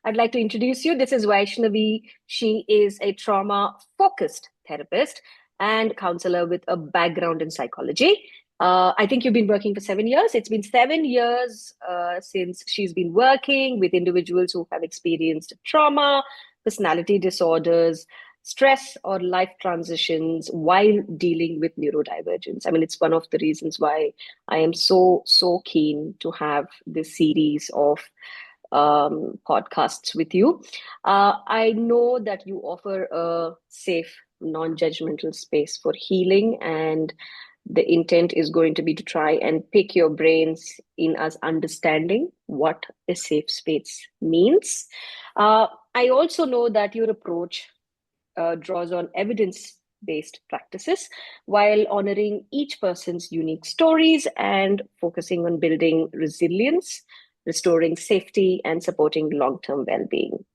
I'd like to introduce you. This is Vaishnavi. She is a trauma-focused therapist and counselor with a background in psychology. I think you've been working for 7 years. It's been 7 years since she's been working with individuals who have experienced trauma, personality disorders, stress, or life transitions while dealing with neurodivergence. I mean, it's one of the reasons why I am so keen to have this series of podcasts with you. I know that you offer a safe, non-judgmental space for healing, and the intent is going to be to try and pick your brains in us understanding what a safe space means. I also know that your approach draws on evidence-based practices while honoring each person's unique stories and focusing on building resilience, restoring safety, and supporting long-term well-being.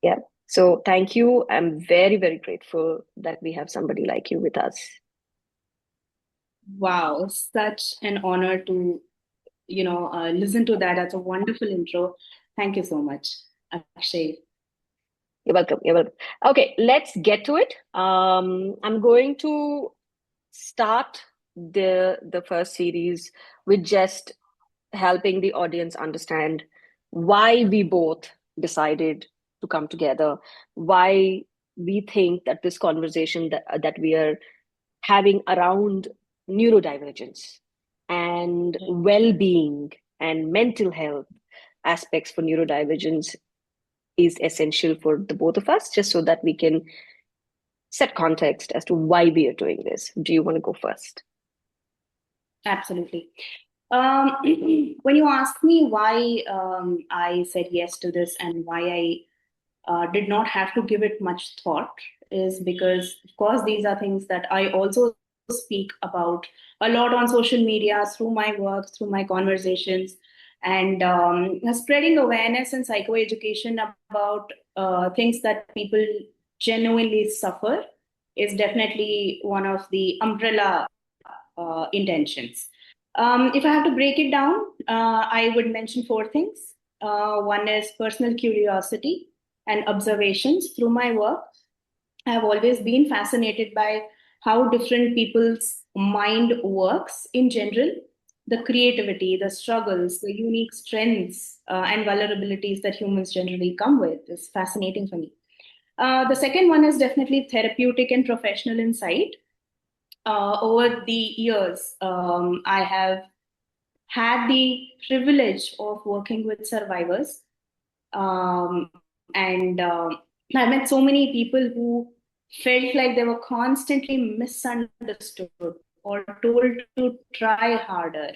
Yeah. So thank you. I'm very grateful that we have somebody like you with us. Wow, such an honor to, listen to that. That's a wonderful intro. Thank you so much, Akshay. You're welcome. You're welcome. Okay, let's get to it. I'm going to start the first series with just helping the audience understand why we both decided to come together, why we think that this conversation that we are having around neurodivergence and well-being and mental health aspects for neurodivergence is essential for the both of us, just so that we can set context as to why we are doing this. Do you want to go first? Absolutely. When you ask me why I said yes to this and why I did not have to give it much thought, is because, of course, these are things that I also speak about a lot on social media, through my work, through my conversations, and spreading awareness and psychoeducation about things that people genuinely suffer is definitely one of the umbrella intentions. If I have to break it down, I would mention four things. One is personal curiosity and observations through my work. I have always been fascinated by how different people's mind works in general, the creativity, the struggles, the unique strengths and vulnerabilities that humans generally come with is fascinating for me. The second one is definitely therapeutic and professional insight. Over the years, I have had the privilege of working with survivors. Um, and I met so many people who felt like they were constantly misunderstood or told to try harder.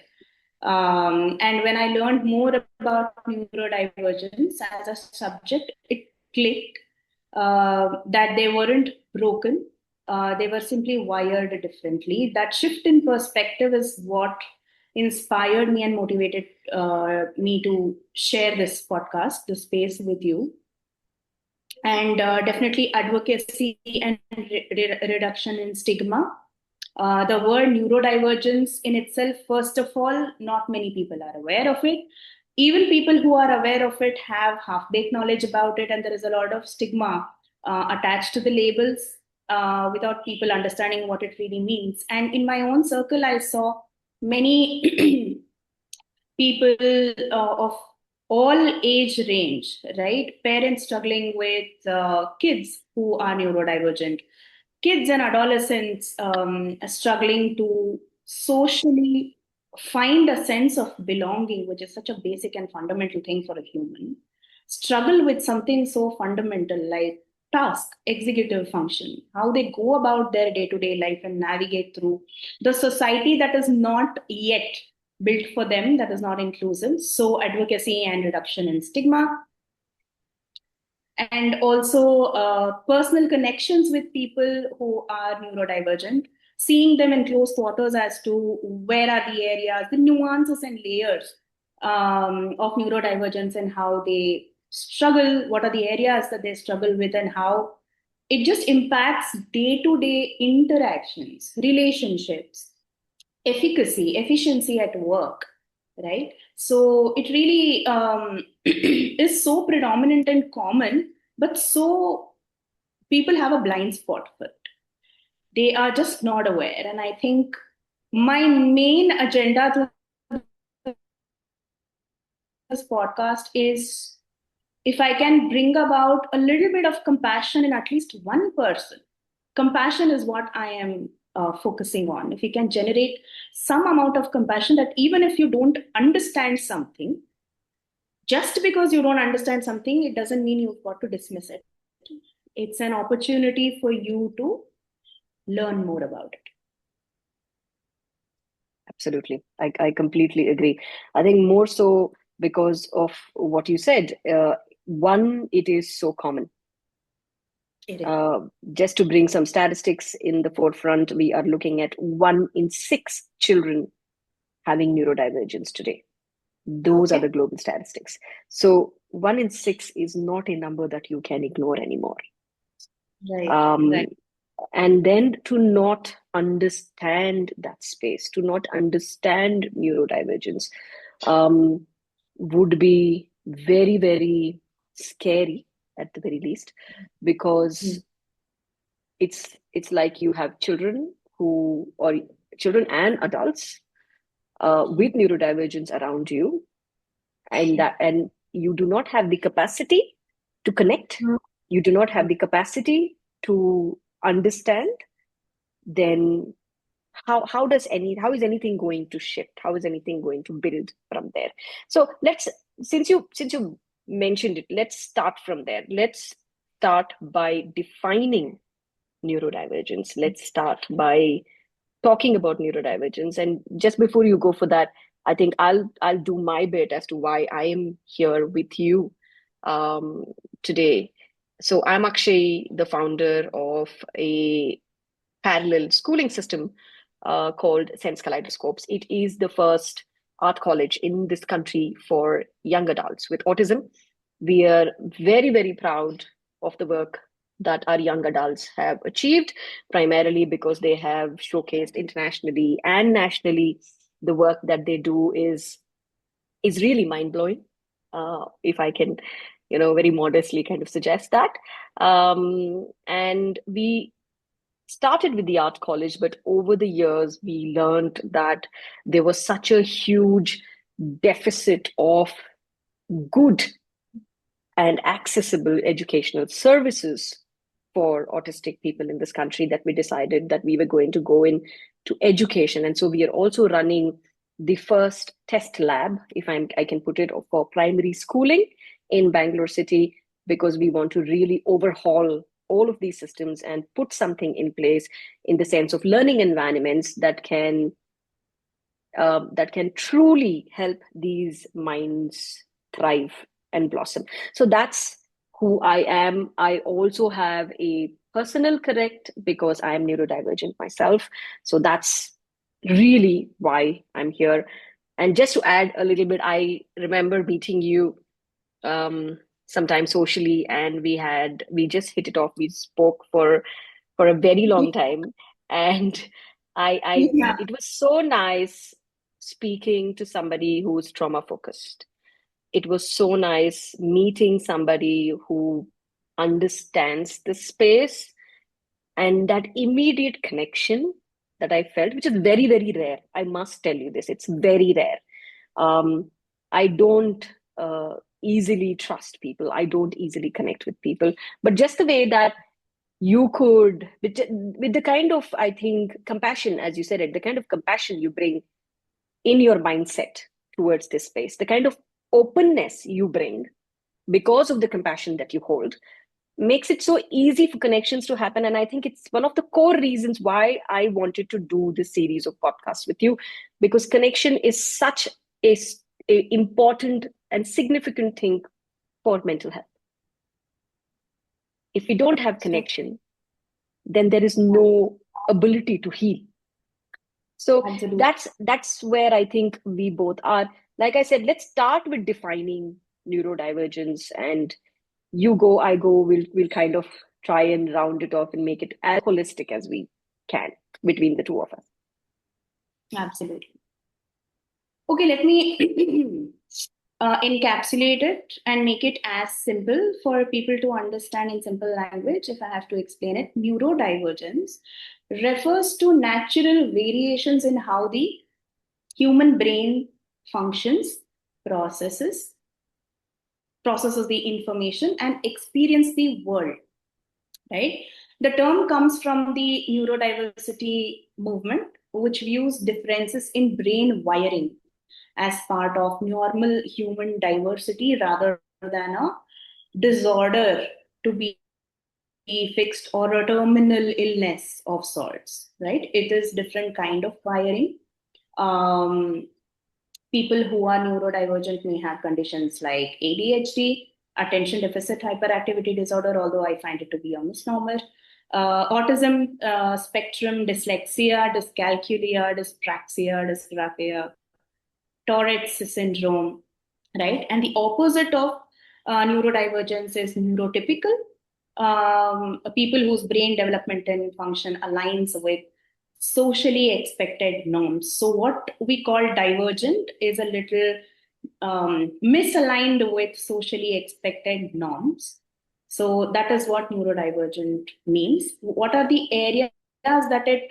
And when I learned more about neurodivergence as a subject, it clicked that they weren't broken, they were simply wired differently. That shift in perspective is what inspired me and motivated me to share this podcast, this space with you. And definitely advocacy and reduction in stigma. The word neurodivergence in itself, first of all, not many people are aware of it. Even people who are aware of it have half-baked knowledge about it, and there is a lot of stigma attached to the labels without people understanding what it really means. And in my own circle, I saw many people of all age range, right? Parents struggling with kids who are neurodivergent, kids and adolescents struggling to socially find a sense of belonging, which is such a basic and fundamental thing for a human, struggle with something so fundamental like task, executive function, how they go about their day to day life and navigate through the society that is not yet built for them, that is not inclusive. So, advocacy and reduction in stigma, and also personal connections with people who are neurodivergent, seeing them in close quarters as to where are the areas, the nuances and layers of neurodivergence and how they struggle, what are the areas that they struggle with, and how it just impacts day to day interactions, relationships, efficacy, efficiency at work, right? So it really is so predominant and common, but so people have a blind spot for it. They are just not aware. And I think my main agenda through this podcast is, if I can bring about a little bit of compassion in at least one person. Compassion is what I am focusing on. If you can generate some amount of compassion, that even if you don't understand something, just because you don't understand something, it doesn't mean you've got to dismiss it. It's an opportunity for you to learn more about it. Absolutely. I completely agree. I think more so because of what you said. One, it is so common. It is. Uh, just to bring some statistics in the forefront, we are looking at 1 in 6 children having neurodivergence today. Those are the Okay. global statistics. So 1 in 6 is not a number that you can ignore anymore. Right. Um, Right. and then to not understand that space, to not understand neurodivergence, um, would be very, very scary at the very least, because Mm. it's like you have children who, or children and adults with neurodivergence around you, and you do not have the capacity to connect, Mm. you do not have the capacity to understand, then how is anything going to shift, how is anything going to build from there? So let's, since you mentioned it, let's start from there. Let's start by defining neurodivergence. Let's start by talking about neurodivergence. And just before you go for that, I think I'll do my bit as to why I am here with you um, today. So I'm Akshay, the founder of a parallel schooling system called Sense Kaleidoscopes. It is the first art college in this country for young adults with autism. We are very, very proud of the work that our young adults have achieved, primarily because they have showcased internationally and nationally. The work that they do is really mind blowing. If I can, very modestly kind of suggest that. And we started with the art college, but over the years, we learned that there was such a huge deficit of good and accessible educational services for autistic people in this country, that we decided that we were going to go into education. And so we are also running the first test lab, if I can put it, for primary schooling in Bangalore City, because we want to really overhaul all of these systems and put something in place in the sense of learning environments that can truly help these minds thrive and blossom. So that's who I am. I also have a personal correct because I am neurodivergent myself. So that's really why I'm here. And just to add a little bit, I remember meeting you sometime socially, and we just hit it off. We spoke for a very long time, and I Yeah. it was so nice speaking to somebody who's trauma focused. It was so nice meeting somebody who understands the space, and that immediate connection that I felt, which is very, very rare. I must tell you this, it's very rare. I don't easily trust people. I don't easily connect with people. But just the way that you could, with the kind of, I think, compassion, as you said it, the kind of compassion you bring in your mindset towards this space, the kind of openness you bring because of the compassion that you hold, makes it so easy for connections to happen. And I think it's one of the core reasons why I wanted to do this series of podcasts with you, because connection is such a, a important and significant thing for mental health. If we don't have So, connection, then there is no ability to heal. So absolutely. that's where I think we both are. Like I said, let's start with defining neurodivergence, and you go, I go. We'll kind of try and round it off and make it as holistic as we can between the two of us. Absolutely. Okay, let me encapsulate it and make it as simple for people to understand in simple language. If I have to explain it, neurodivergence refers to natural variations in how the human brain functions, processes, processes the information, and experience the world, right? The term comes from the neurodiversity movement, which views differences in brain wiring as part of normal human diversity rather than a disorder to be fixed or a terminal illness of sorts, right? It is different kind of wiring. Um, People who are neurodivergent may have conditions like ADHD, attention deficit hyperactivity disorder, although I find it to be a misnomer, autism spectrum, dyslexia, dyscalculia, dyspraxia, dysgraphia, Tourette's syndrome, right? And the opposite of neurodivergence is neurotypical, people whose brain development and function aligns with socially expected norms. So, what we call divergent is a little misaligned with socially expected norms. So, that is what neurodivergent means. What are the areas that it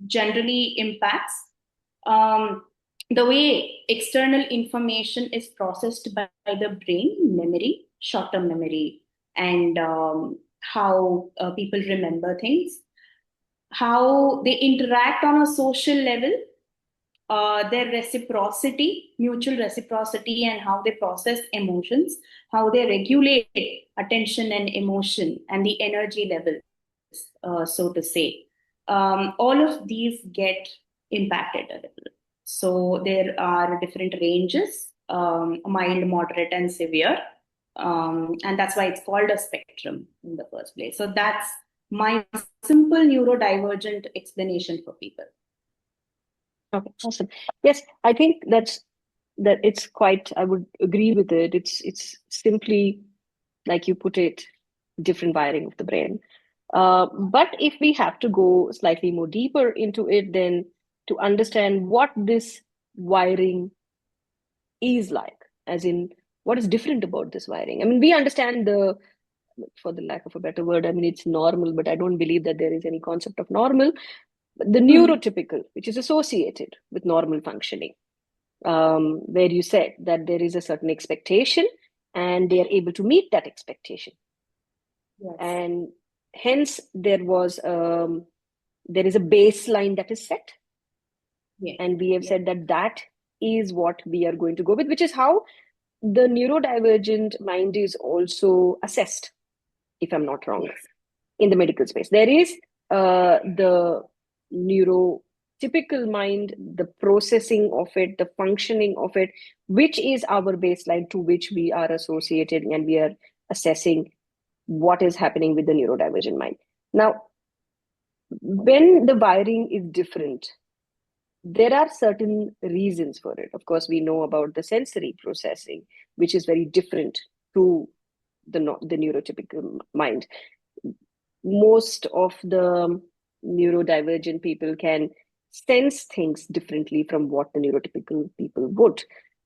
generally impacts? Um, the way external information is processed by the brain, memory, short term memory, and how people remember things, how they interact on a social level, their reciprocity, mutual reciprocity, and how they process emotions, how they regulate attention and emotion, and the energy levels, so to say. All of these get impacted a little. So there are different ranges, mild, moderate, and severe. And that's why it's called a spectrum in the first place. So that's my simple neurodivergent explanation for people. Okay, awesome. Yes, I think that it's quite, I would agree with it. It's simply, like you put it, different wiring of the brain. But if we have to go slightly more deeper into it, then to understand what this wiring is like, as in what is different about this wiring. I mean, we understand for the lack of a better word, I mean, it's normal, but I don't believe that there is any concept of normal. The Hmm. neurotypical, which is associated with normal functioning, where you said that there is a certain expectation and they are able to meet that expectation. Yes. And hence there is a baseline that is set. Yes. And we have Yes. said that that is what we are going to go with, which is how the neurodivergent mind is also assessed, if I'm not wrong, Yes. in the medical space. There is the neurotypical mind, the processing of it, the functioning of it, which is our baseline to which we are associating and we are assessing what is happening with the neurodivergent mind. Now, when the wiring is different, there are certain reasons for it. Of course, we know about the sensory processing, which is very different to the neurotypical mind. Most of the neurodivergent people can sense things differently from what the neurotypical people would,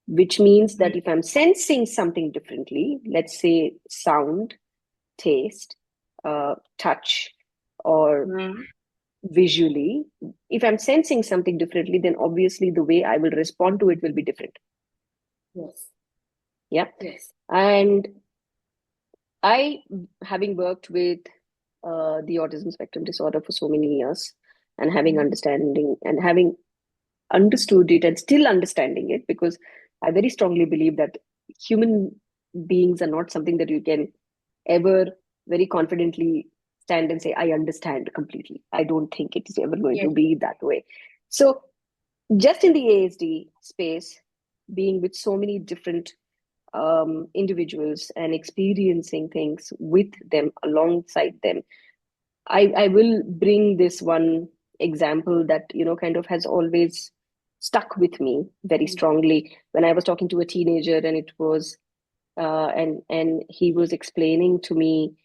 which means that if I'm sensing something differently, let's say sound, taste, touch, or Mm-hmm. visually, if I'm sensing something differently, then obviously the way I will respond to it will be different. Yes. Yeah. Yes. And I, having worked with the autism spectrum disorder for so many years, and having understanding and having understood it and still understanding it, because I very strongly believe that human beings are not something that you can ever very confidently stand and say, I understand completely. I don't think it is ever going to Yes. be that way. So, just in the ASD space, being with so many different individuals and experiencing things with them, alongside them, I will bring this one example that, kind of has always stuck with me very strongly. When I was talking to a teenager, and it was and he was explaining to me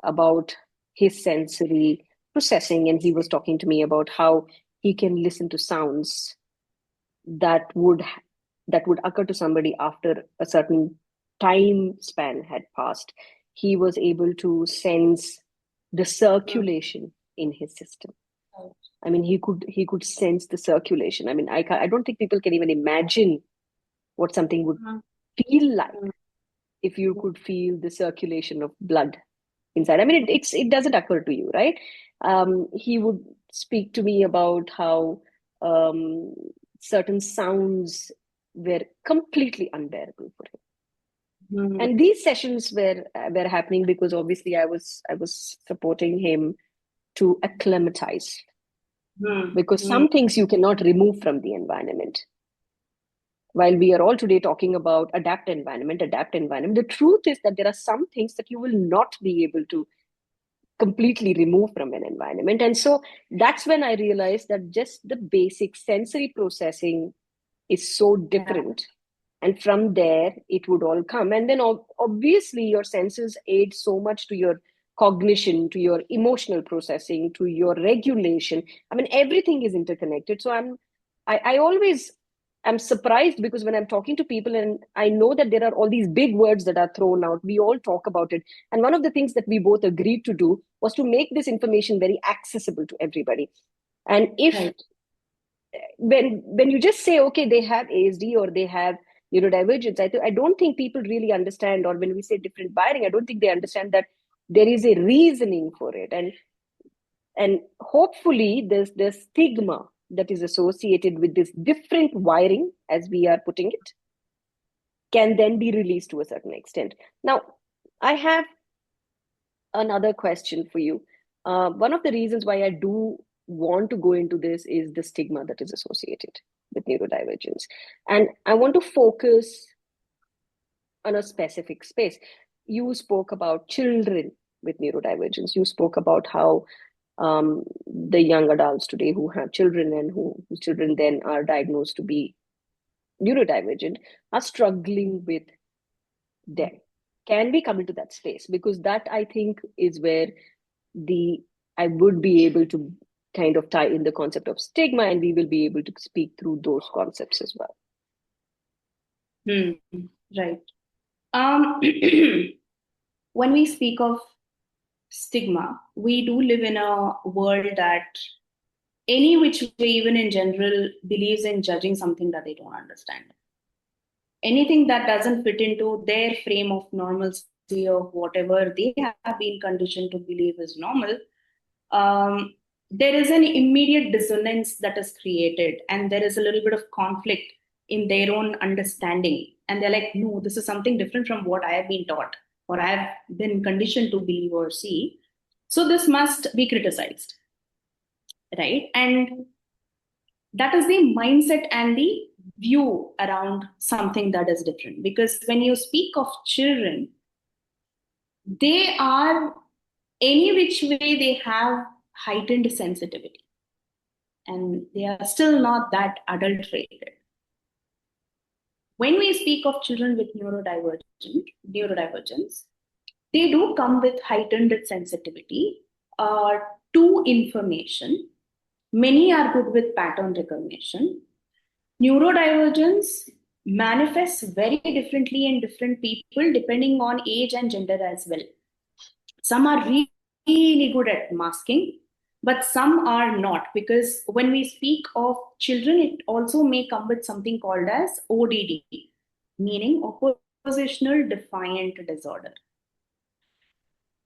about his sensory processing, and he was talking to me about how he can listen to sounds that would that would occur to somebody after a certain time span had passed. He was able to sense the circulation in his system. I mean, he could sense the circulation. I mean, I don't think people can even imagine what something would feel like if you could feel the circulation of blood inside. I mean, it doesn't occur to you, right? He would speak to me about how certain sounds were completely unbearable for him. And these sessions were happening because obviously I was supporting him to acclimatize, because some things you cannot remove from the environment. While we are all today talking about adapt environment, the truth is that there are some things that you will not be able to completely remove from an environment. And so that's when I realized that just the basic sensory processing is so different. And from there, it would all come. And then obviously, your senses aid so much to your cognition, to your emotional processing, to your regulation. I mean, everything is interconnected. So I always am surprised, because when I'm talking to people and I know that there are all these big words that are thrown out, we all talk about it. And one of the things that we both agreed to do was to make this information very accessible to everybody. And if when you just say, okay, they have ASD or they have neurodivergence, I don't think people really understand, or when we say different wiring, I don't think they understand that there is a reasoning for it. And hopefully the stigma that is associated with this different wiring, as we are putting it, can then be released to a certain extent. Now, I have another question for you. One of the reasons why I do want to go into this is the stigma that is associated with neurodivergence. And I want to focus on a specific space. You spoke about children with neurodivergence. You spoke about how the young adults today who have children and whose children then are diagnosed to be neurodivergent are struggling with them. Can we come into that space? Because that, I think, is where I would be able to kind of tie in the concept of stigma, and we will be able to speak through those concepts as well. Right. When we speak of stigma, we do live in a world that any which way, even in general, believes in judging something that they don't understand. Anything that doesn't fit into their frame of normalcy or whatever they have been conditioned to believe is normal, there is an immediate dissonance that is created, and there is a little bit of conflict in their own understanding. And they're like, no, this is something different from what I have been taught or I have been conditioned to believe or see. So this must be criticized, right? And that is the mindset and the view around something that is different. Because when you speak of children, they are, any which way, they have heightened sensitivity, and they are still not that adulterated. When we speak of children with neurodivergence, they do come with heightened sensitivity to information. Many are good with pattern recognition. Neurodivergence manifests very differently in different people depending on age and gender as well. Some are really good at masking, but some are not, because when we speak of children, it also may come with something called as ODD, meaning oppositional defiant disorder.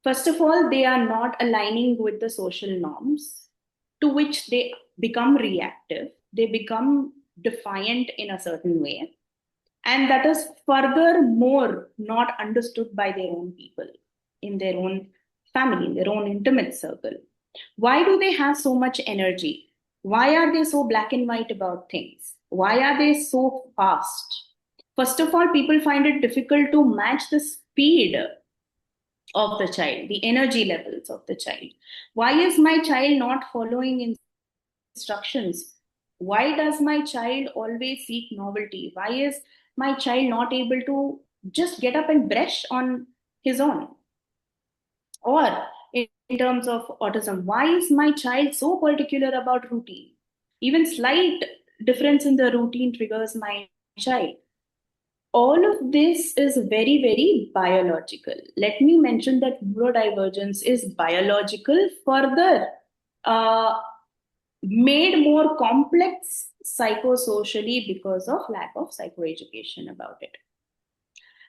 First of all, they are not aligning with the social norms, to which they become reactive. They become defiant in a certain way. And that is furthermore not understood by their own people, in their own family, in their own intimate circle. Why do they have so much energy? Why are they so black and white about things? Why are they so fast? First of all, people find it difficult to match the speed of the child, the energy levels of the child. Why is my child not following instructions? Why does my child always seek novelty? Why is my child not able to just get up and brush on his own? Or in terms of autism, why is my child so particular about routine? Even slight difference in the routine triggers my child. All of this is very, very biological. Let me mention that neurodivergence is biological, further uh, made more complex psychosocially because of lack of psychoeducation about it.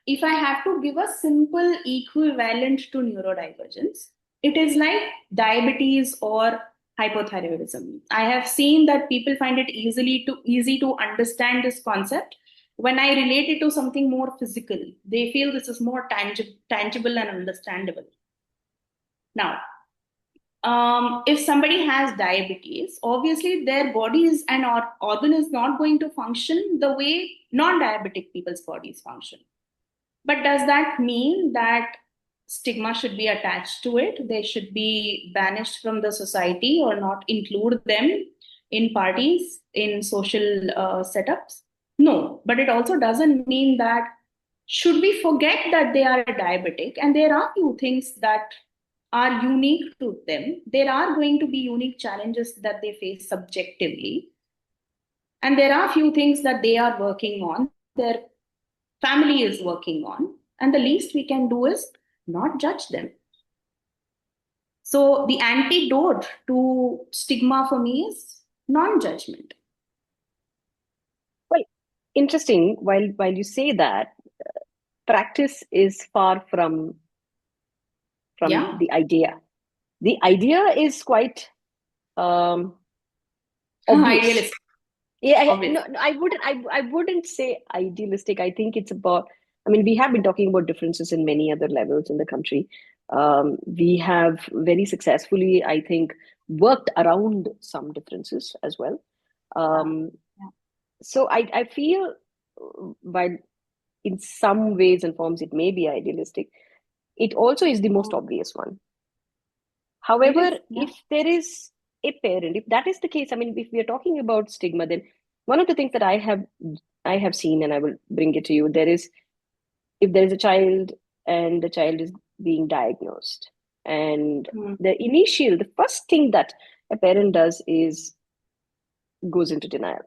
If I have to give a simple equivalent to neurodivergence, it is like diabetes or hypothyroidism. I have seen that people find it easy to understand this concept. When I relate it to something more physical, they feel this is more tangible and understandable. Now, if somebody has diabetes, obviously their body is an organ is not going to function the way non-diabetic people's bodies function. But does that mean that stigma should be attached to it? They should be banished from the society or not include them in parties, in social setups? No, but it also doesn't mean that should we forget that they are diabetic and there are few things that are unique to them. There are going to be unique challenges that they face subjectively. And there are few things that they are working on. Their family is working on, and the least we can do is not judge them. So the antidote to stigma for me is non-judgment. Well, interesting. While you say that, practice is far from Yeah. the idea. The idea is quite obvious. Idealistic, Yeah, obviously. no, I wouldn't say idealistic. I think it's about, I mean, we have been talking about differences in many other levels in the country. We have very successfully, I think, worked around some differences as well. Yeah. Um, Yeah. so I feel, while in some ways and forms it may be idealistic, it also is the most obvious one. It However, is. Yeah. if there is a parent, if that is the case, I mean, if we are talking about stigma, then one of the things that I have seen, and I will bring it to you, there is, if there is a child and the child is being diagnosed, and Mm. the first thing that a parent does is goes into denial.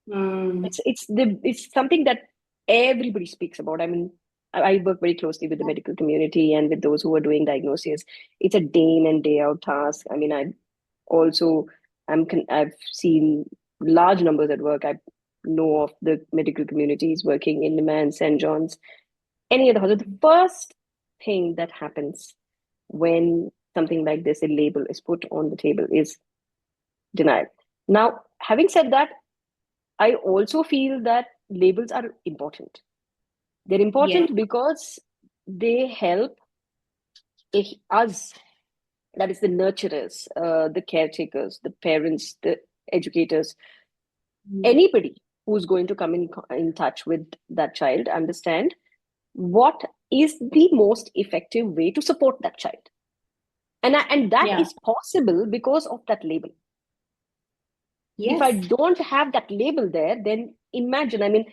Mm. It's something that everybody speaks about. I mean, I work very closely with the medical community and with those who are doing diagnoses. It's a day in and day out task. I mean, also I've seen large numbers at work. I know of the medical communities working in Lima and St. John's, any other hospital. The first thing that happens when something like this, a label, is put on the table is denial. Now, having said that, I also feel that labels are important. They're Yeah. important because they help us, that is the nurturers, the caretakers, the parents, the educators, Mm. anybody who's going to come in touch with that child, understand what is the most effective way to support that child. And that Yeah. is possible because of that label. If I Yes. don't have that label there, then imagine, I mean,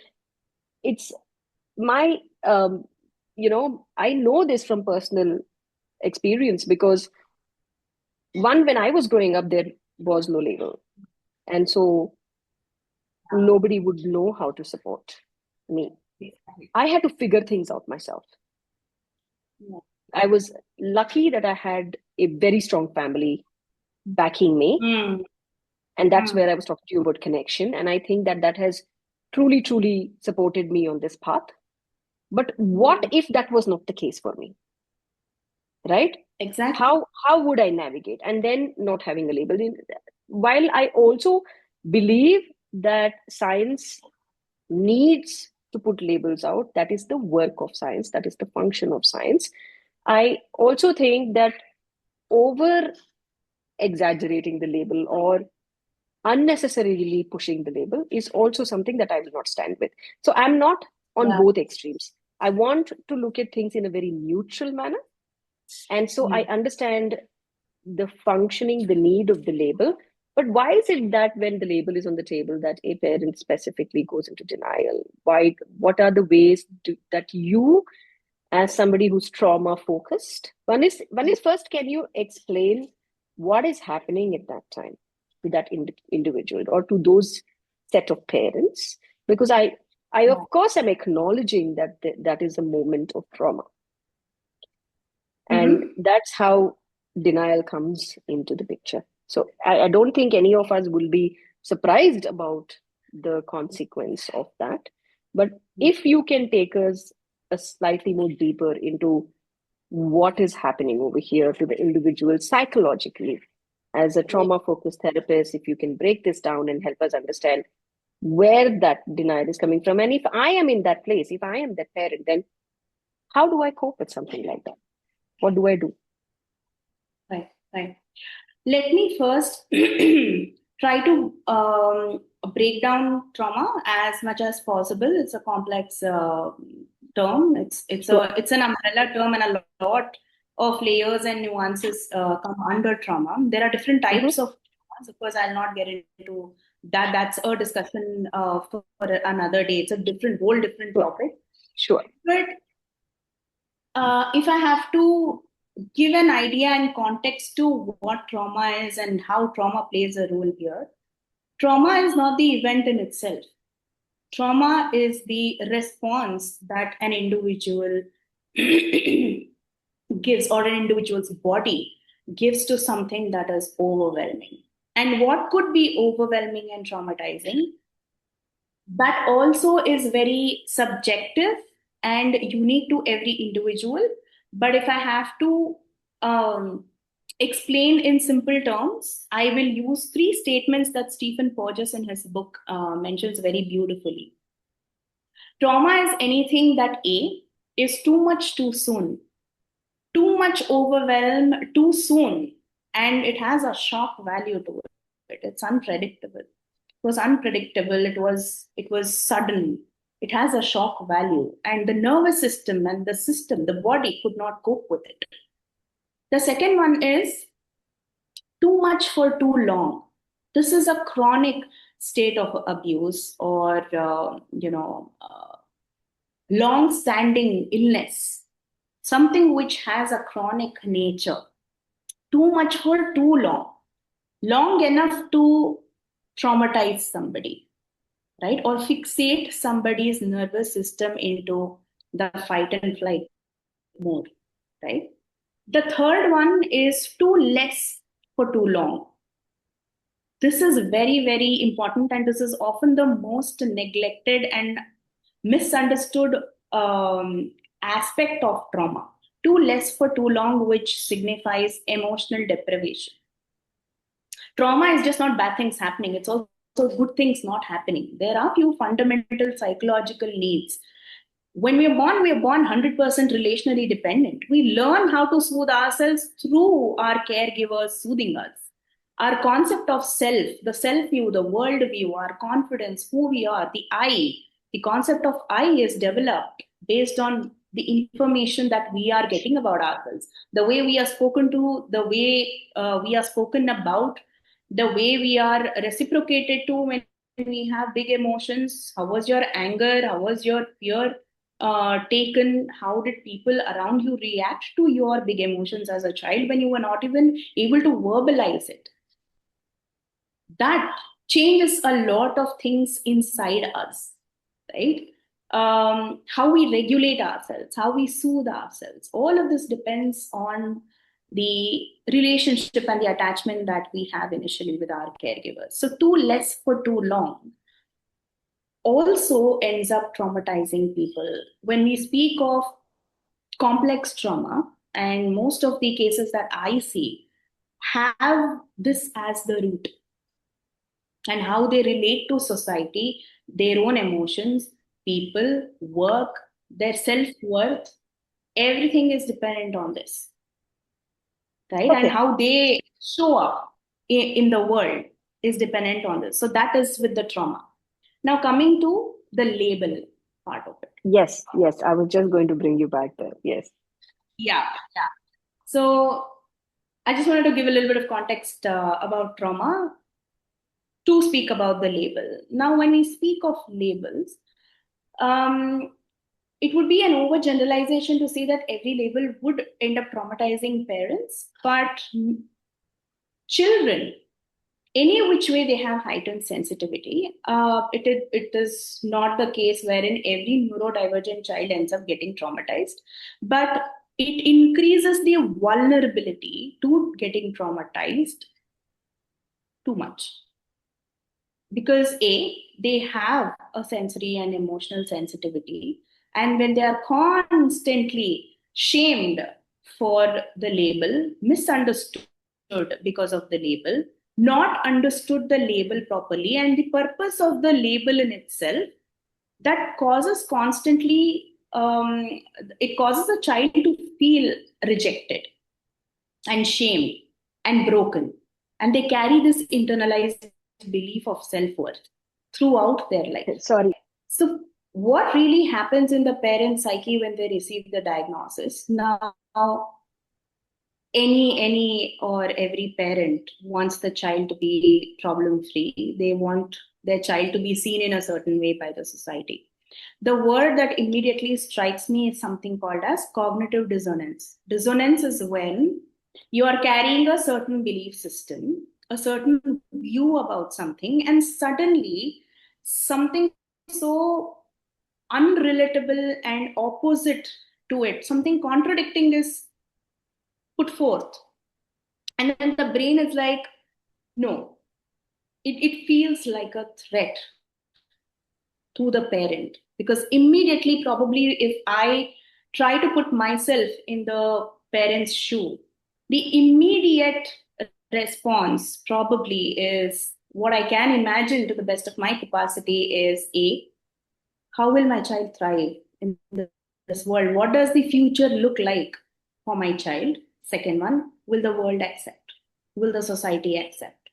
it's my, I know this from personal experience because one, when I was growing up, there was no label. And so nobody would know how to support me. I had to figure things out myself. Yeah. I was lucky that I had a very strong family backing me. Mm. And that's Mm. where I was talking to you about connection. And I think that that has truly, truly supported me on this path. But what Mm. if that was not the case for me? Right? Exactly. How would I navigate? And then not having a label. While I also believe that science needs to put labels out, that is the work of science, that is the function of science. I also think that over exaggerating the label or unnecessarily pushing the label is also something that I will not stand with. So I'm not on Yeah. both extremes. I want to look at things in a very neutral manner. And so I Mm. understand the functioning, the need of the label. But why is it that when the label is on the table, that a parent specifically goes into denial? Why? What are the ways that you, as somebody who's trauma focused, one is first, can you explain what is happening at that time to that individual or to those set of parents? Because I of course am acknowledging that that is a moment of trauma. And Mm-hmm. that's how denial comes into the picture. So I don't think any of us will be surprised about the consequence of that. But if you can take us a slightly more deeper into what is happening over here to the individual psychologically, as a Right. trauma focused therapist, if you can break this down and help us understand where that denial is coming from. And if I am in that place, if I am that parent, then how do I cope with something like that? What do I do? Right. Right. Let me first try to break down trauma as much as possible. It's a complex term. Sure. It's an umbrella term, and a lot of layers and nuances come under trauma. There are different types Mm-hmm. of traumas. Of course, I'll not get into that. That's a discussion for another day. It's a whole different Sure. topic. Sure. But if I have to give an idea and context to what trauma is and how trauma plays a role here, trauma is not the event in itself. Trauma is the response that an individual gives, or an individual's body gives, to something that is overwhelming. And what could be overwhelming and traumatizing, that also is very subjective and unique to every individual. But if I have to um, explain in simple terms, I will use three statements that Stephen Porges in his book mentions very beautifully. Trauma is anything that A is too much too soon, too much overwhelm too soon, and it has a shock value to it. It's unpredictable. It was unpredictable. It was sudden. It has a shock value, and the nervous system and the body could not cope with it. The second one is too much for too long. This is a chronic state of abuse, or long-standing illness, something which has a chronic nature. Too much for too long enough to traumatize somebody, right? Or fixate somebody's nervous system into the fight and flight mode, right? The third one is too less for too long. This is very, very important, and this is often the most neglected and misunderstood aspect of trauma. Too less for too long, which signifies emotional deprivation. Trauma is just not bad things happening, it's also good things not happening. There are few fundamental psychological needs. When we are born 100% relationally dependent. We learn how to soothe ourselves through our caregivers soothing us. Our concept of self, the self view, the world view, our confidence, who we are, the concept of I is developed based on the information that we are getting about ourselves. The way we are spoken to, the way we are spoken about, the way we are reciprocated to when we have big emotions. How was your anger? How was your fear taken? How did people around you react to your big emotions as a child when you were not even able to verbalize it? That changes a lot of things inside us, right? How we regulate ourselves, how we soothe ourselves, all of this depends on the relationship and the attachment that we have initially with our caregivers. So too less for too long also ends up traumatizing people. When we speak of complex trauma, and most of the cases that I see have this as the root, and how they relate to society, their own emotions, people, work, their self worth, everything is dependent on this, right? And Okay. how they show up in the world is dependent on this. So that is with the trauma. Now, coming to the label part of it. Yes. Yes. I was just going to bring you back there. Yes. Yeah, yeah. So I just wanted to give a little bit of context about trauma to speak about the label. Now, when we speak of labels, um, it would be an overgeneralization to say that every label would end up traumatizing parents, but children any which way they have heightened sensitivity. It is not the case wherein every neurodivergent child ends up getting traumatized, but it increases the vulnerability to getting traumatized too much. Because they have a sensory and emotional sensitivity, and when they are constantly shamed for the label, misunderstood because of the label, not understood the label properly and the purpose of the label in itself, that causes constantly it causes a child to feel rejected and shamed and broken, and they carry this internalized belief of self-worth throughout their life. Sorry. So what really happens in the parent psyche when they receive the diagnosis? Now, any or every parent wants the child to be problem free. They want their child to be seen in a certain way by the society. The word that immediately strikes me is something called as cognitive dissonance. Dissonance is when you are carrying a certain belief system, a certain view about something, and suddenly something so unrelatable and opposite to it, something contradicting, is put forth. And then the brain is like, no, it feels like a threat to the parent, because immediately, probably, if I try to put myself in the parent's shoe, the immediate response probably is, what I can imagine to the best of my capacity is, a, how will my child thrive in this world? What does the future look like for my child? Second one, will the world accept? Will the society accept?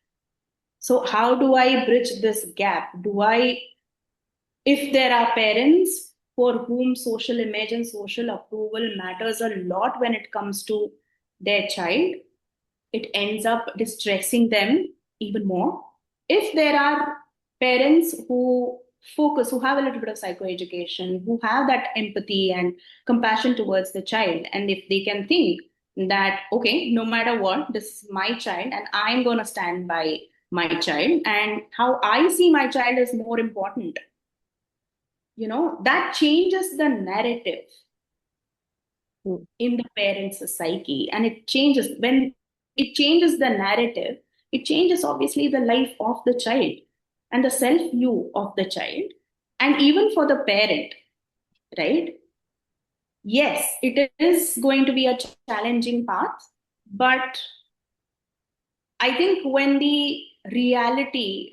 So how do I bridge this gap? If there are parents for whom social image and social approval matters a lot when it comes to their child, it ends up distressing them even more. If there are parents who have a little bit of psychoeducation, who have that empathy and compassion towards the child, and if they can think that, okay, no matter what, this is my child and I'm going to stand by my child, and how I see my child is more important, that changes the narrative Mm. in the parent's psyche. And it changes, when it changes the narrative, it changes obviously the life of the child and the self view of the child, and even for the parent, right? Yes, it is going to be a challenging path, but I think when the reality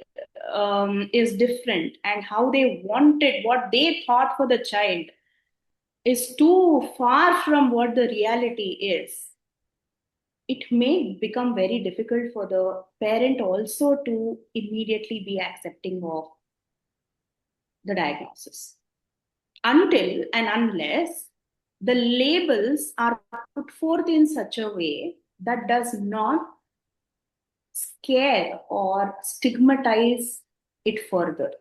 is different, and how they wanted, what they thought for the child is too far from what the reality is, it may become very difficult for the parent also to immediately be accepting of the diagnosis, until and unless the labels are put forth in such a way that does not scare or stigmatize it further.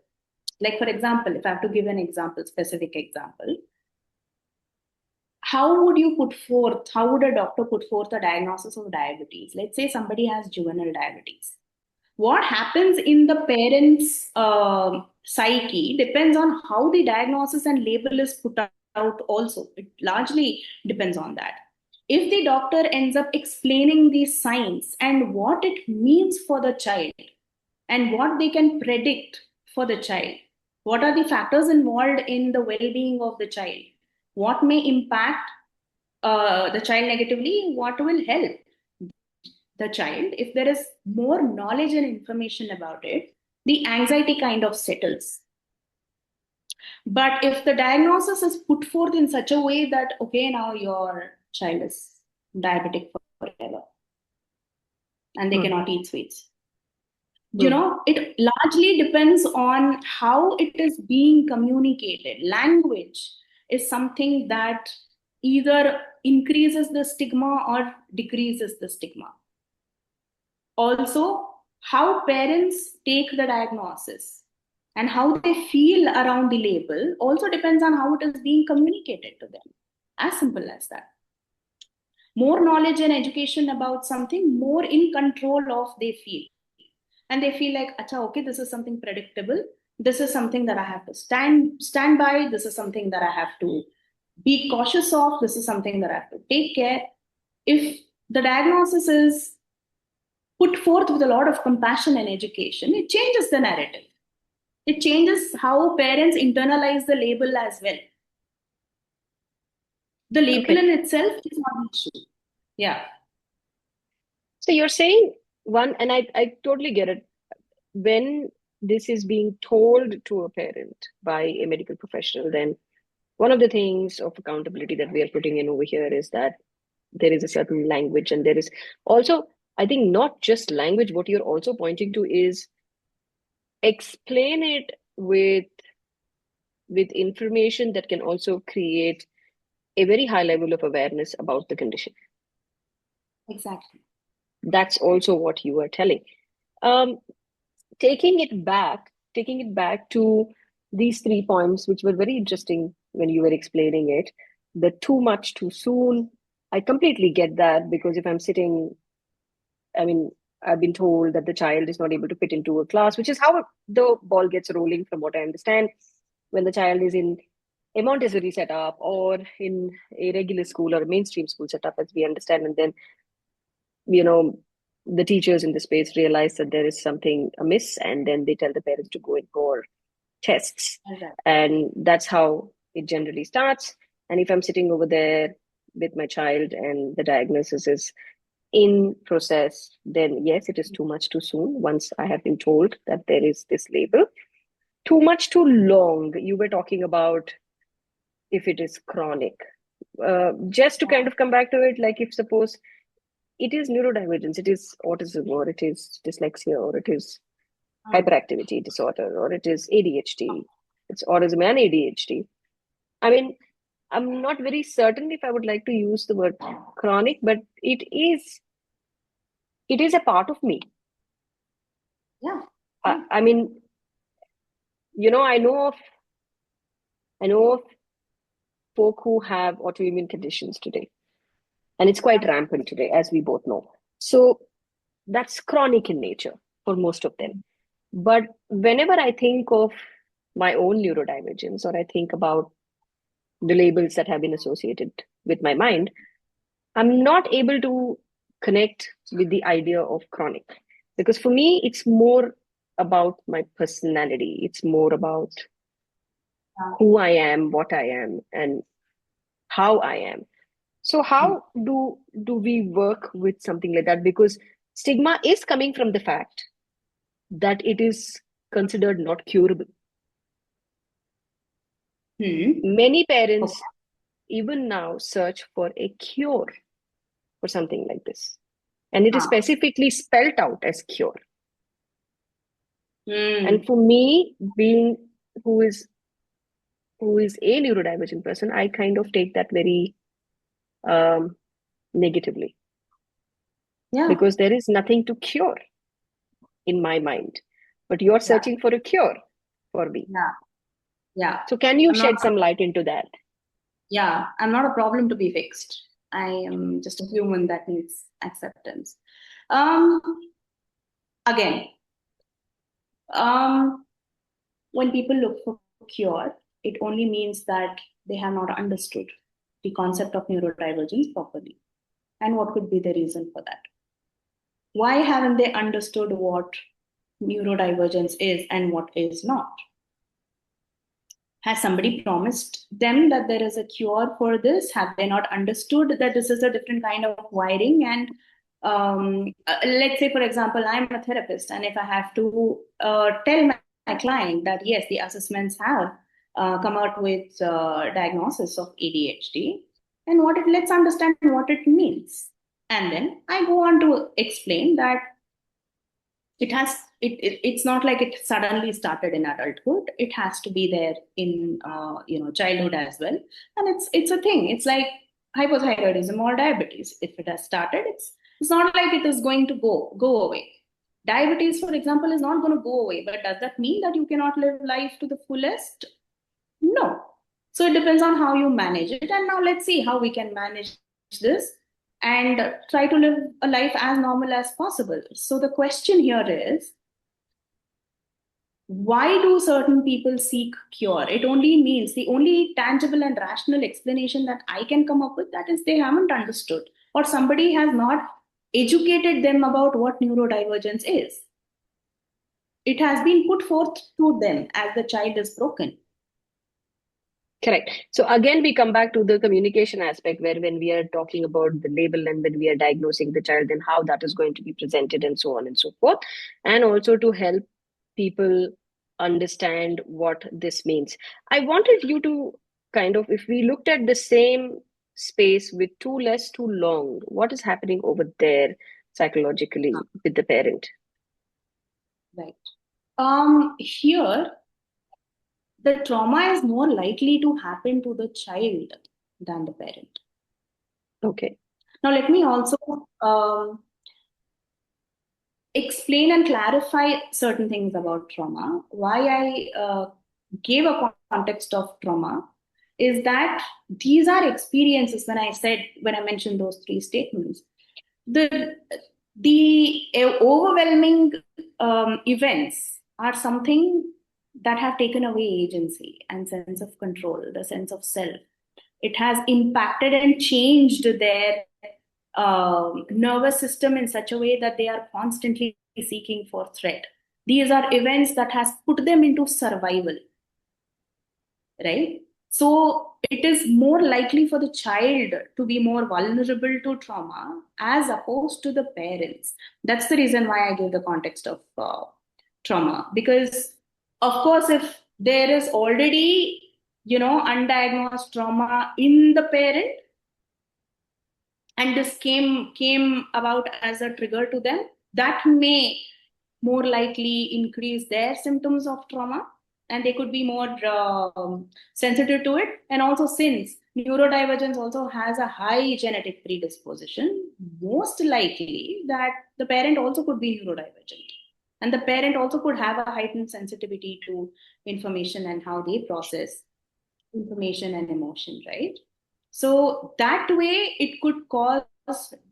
Like, for example, if I have to give an example, specific example, how would a doctor put forth a diagnosis of diabetes? Let's say somebody has juvenile diabetes. What happens in the parent's psyche depends on how the diagnosis and label is put out also. It largely depends on that. If the doctor ends up explaining these signs and what it means for the child, and what they can predict for the child, what are the factors involved in the well-being of the child, what may impact the child negatively, what will help the child, if there is more knowledge and information about it, the anxiety kind of settles. But if the diagnosis is put forth in such a way that, okay, now your child is diabetic forever and they Mm. cannot eat sweets, Mm. it largely depends on how it is being communicated. Language is something that either increases the stigma or decreases the stigma. Also, how parents take the diagnosis and how they feel around the label also depends on how it is being communicated to them. As simple as that. More knowledge and education about something, more in control of they feel. and they feel like, acha, okay, this is something predictable. This is something that I have to stand by. This is something that I have to be cautious of. This is something that I have to take care. If the diagnosis is put forth with a lot of compassion and education, it changes the narrative. It changes how parents internalize the label as well. The label Okay. in itself is not an issue. Yeah, So you're saying one, and I totally get it. When this is being told to a parent by a medical professional, then one of the things of accountability that we are putting in over here is that there is a certain language, and there is also, I think, not just language. What you're also pointing to is explain it with information that can also create a very high level of awareness about the condition. exactly. That's also what you are telling. Um, taking it back to these 3 points, which were very interesting when you were explaining it. The too much too soon. I completely get that, because if I'm sitting, I mean, I've been told that the child is not able to fit into a class, which is how the ball gets rolling, from what I understand. When the child is in a Montessori setup or in a regular school or a mainstream school setup, as we understand, and then, you know, the teachers in the space realize that there is something amiss, and then they tell the parents to go in for tests. Exactly. And that's how it generally starts. And if I'm sitting over there with my child and the diagnosis is in process, then yes, it is too much too soon once I have been told that there is this label. Too much too long. You were talking about if it is chronic. Just to kind of come back to it, like if suppose it is neurodivergence, it is autism, or it is dyslexia, or it is hyperactivity disorder, or it is ADHD, it's autism and ADHD. I mean, I'm not very certain if I would like to use the word chronic, but it is a part of me. Yeah. I mean, you know, I know of folk who have autoimmune conditions today, and it's quite rampant today, as we both know. So that's chronic in nature for most of them. But whenever I think of my own neurodivergence, or I think about the labels that have been associated with my mind, I'm not able to connect with the idea of chronic, because for me, it's more about my personality. It's more about who I am, what I am, and how I am. So how do we work with something like that? Because stigma is coming from the fact that it is considered not curable. Many Okay. parents even now search for a cure for something like this. And it is Ah. specifically spelt out as cure. And Hmm. for me, being who is who is a neurodivergent person, I kind of take that very um, negatively, Yeah. because there is nothing to cure in my mind. But you're Yeah. searching for a cure for me. Yeah. Yeah. So can you I'm not. shed some light into that? Yeah. I'm not a problem to be fixed. I am just a human that needs acceptance. Um. Again. Um. When people look for cure, it only means that they have not understood the concept of neurodivergence properly, and what could be the reason for that. Why haven't they understood what neurodivergence is and what is not? Has somebody promised them that there is a cure for this? Have they not understood that this is a different kind of wiring? And let's say, for example, I'm a therapist, and if I have to tell my client that yes, the assessments have come out with diagnosis of ADHD, and let's understand what it means, and then I go on to explain that it's not like it suddenly started in adulthood. It has to be there in childhood as well, and it's a thing. It's like hypothyroidism or diabetes. If it has started, it's not like it is going to go away. Diabetes, for example, is not going to go away, but does that mean that you cannot live life to the fullest? No. So it depends on how you manage it. And now let's see how we can manage this and try to live a life as normal as possible. So the question here is, Why do certain people seek cure? It only means the only tangible and rational explanation that I can come up with, that is they haven't understood, or somebody has not educated them about what neurodivergence is. It has been put forth to them as the child is broken. Correct. So again, we come back to the communication aspect, where when we are talking about the label and when we are diagnosing the child and how that is going to be presented and so on and so forth, and also to help people understand what this means. I wanted you to kind of, if we looked at the same space with too less, too long, what is happening over there psychologically with the parent? Right. Here, the trauma is more likely to happen to the child than the parent. Okay. Now, let me also explain and clarify certain things about trauma. Why I gave a context of trauma is that these are experiences. When I mentioned those three statements, the overwhelming events are something that have taken away agency and sense of control, the sense of self. It has impacted and changed their nervous system in such a way that they are constantly seeking for threat. These are events that has put them into survival, right? So it is more likely for the child to be more vulnerable to trauma as opposed to the parents. That's the reason why I gave the context of trauma. Because, of course, if there is already, undiagnosed trauma in the parent, and this came about as a trigger to them, that may more likely increase their symptoms of trauma, and they could be more sensitive to it. And also, since neurodivergence also has a high genetic predisposition, most likely that the parent also could be neurodivergent, and the parent also could have a heightened sensitivity to information and how they process information and emotion, right? So that way it could cause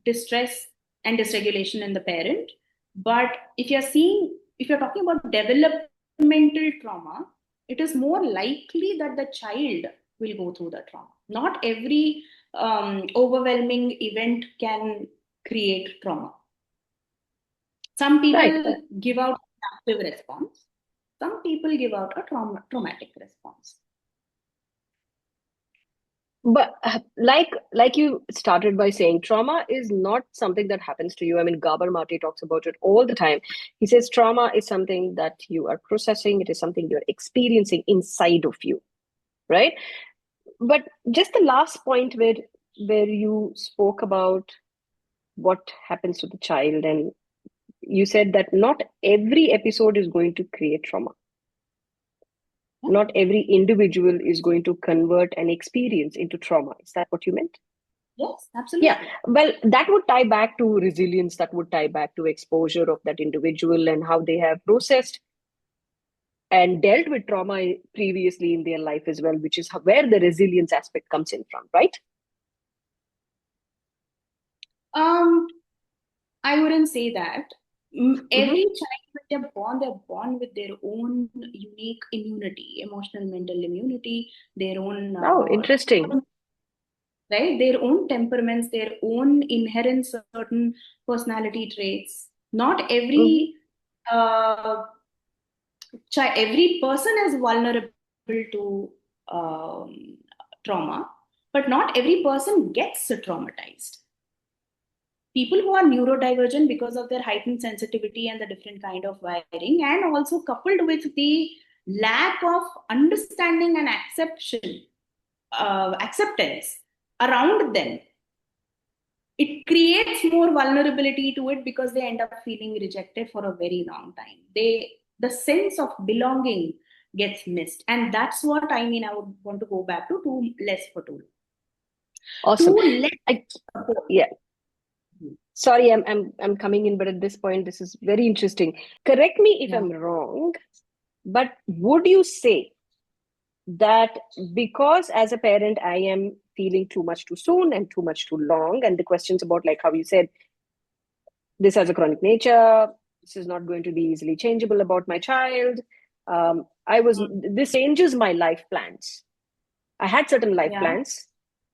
distress and dysregulation in the parent. But if you're talking about developmental trauma, it is more likely that the child will go through the trauma. Not every overwhelming event can create trauma. Some Right. people give out an active response. Some people give out a traumatic response. But like you started by saying, trauma is not something that happens to you. I mean, Gabor Mate talks about it all the time. He says trauma is something that you are processing. It is something you're experiencing inside of you, right? But just the last point where you spoke about what happens to the child, and you said that not every episode is going to create trauma. Not every individual is going to convert an experience into trauma. Is that what you meant? Yes, absolutely. Yeah, well, that would tie back to resilience, that would tie back to exposure of that individual and how they have processed and dealt with trauma previously in their life as well, which is where the resilience aspect comes in from, right? Um, I wouldn't say that. Mm-hmm. Every child, when they're born with their own unique immunity, emotional, mental immunity, their own, Oh, interesting. right? Their own temperaments, their own inherent certain personality traits. Not Mm-hmm. uh, every person is vulnerable to um, trauma, but not every person gets traumatized. People who are neurodivergent because of their heightened sensitivity and the different kind of wiring, and also coupled with the lack of understanding and acceptance around them, it creates more vulnerability to it because they end up feeling rejected for a very long time. The sense of belonging gets missed, and that's what I mean. I would want to go back to too less for Awesome. too less I, support. yeah. Sorry, I'm coming in, but at this point, this is very interesting. Correct me if Yeah. I'm wrong, but would you say that because as a parent I am feeling too much too soon and too much too long, and the questions about, like how you said, this has a chronic nature, this is not going to be easily changeable about my child, This changes my life plans. I had certain life Yeah. plans.